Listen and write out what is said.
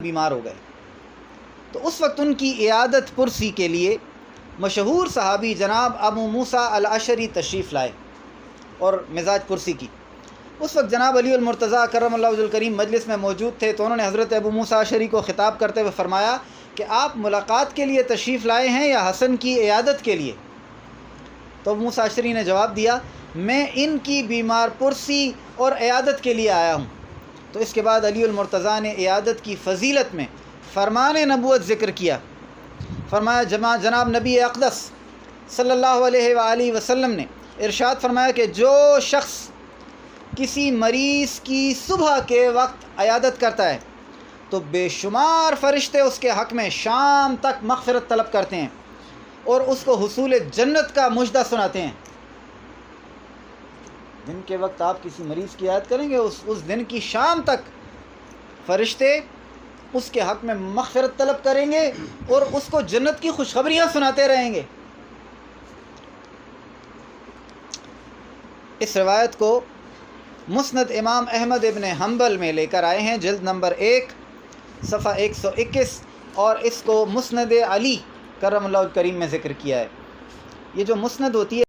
بیمار ہو گئے تو اس وقت ان کی عیادت پرسی کے لیے مشہور صحابی جناب ابو موسیٰ الاشعری تشریف لائے اور مزاج پرسی کی۔ اس وقت جناب علی المرتضیٰ کرم اللہ وجہ الکریم مجلس میں موجود تھے، تو انہوں نے حضرت ابو موسیٰ اشعری کو خطاب کرتے ہوئے فرمایا کہ آپ ملاقات کے لیے تشریف لائے ہیں یا حسن کی عیادت کے لیے؟ تو ابو موسیٰ اشعری نے جواب دیا، میں ان کی بیمار پرسی اور عیادت کے لیے آیا ہوں۔ تو اس کے بعد علی المرتضیٰ نے عیادت کی فضیلت میں فرمان نبوت ذکر کیا۔ فرمایا جناب نبی اقدس صلی اللہ علیہ وآلہ وسلم نے ارشاد فرمایا کہ جو شخص کسی مریض کی صبح کے وقت عیادت کرتا ہے تو بے شمار فرشتے اس کے حق میں شام تک مغفرت طلب کرتے ہیں اور اس کو حصول جنت کا مژدہ سناتے ہیں۔ دن کے وقت آپ کسی مریض کی عیادت کریں گے، اس دن کی شام تک فرشتے اس کے حق میں مغفرت طلب کریں گے اور اس کو جنت کی خوشخبریاں سناتے رہیں گے۔ اس روایت کو مسند امام احمد ابن حنبل میں لے کر آئے ہیں، جلد نمبر 1 صفحہ 121، اور اس کو مسند علی کرم اللہ الکریم میں ذکر کیا ہے۔ یہ جو مسند ہوتی ہے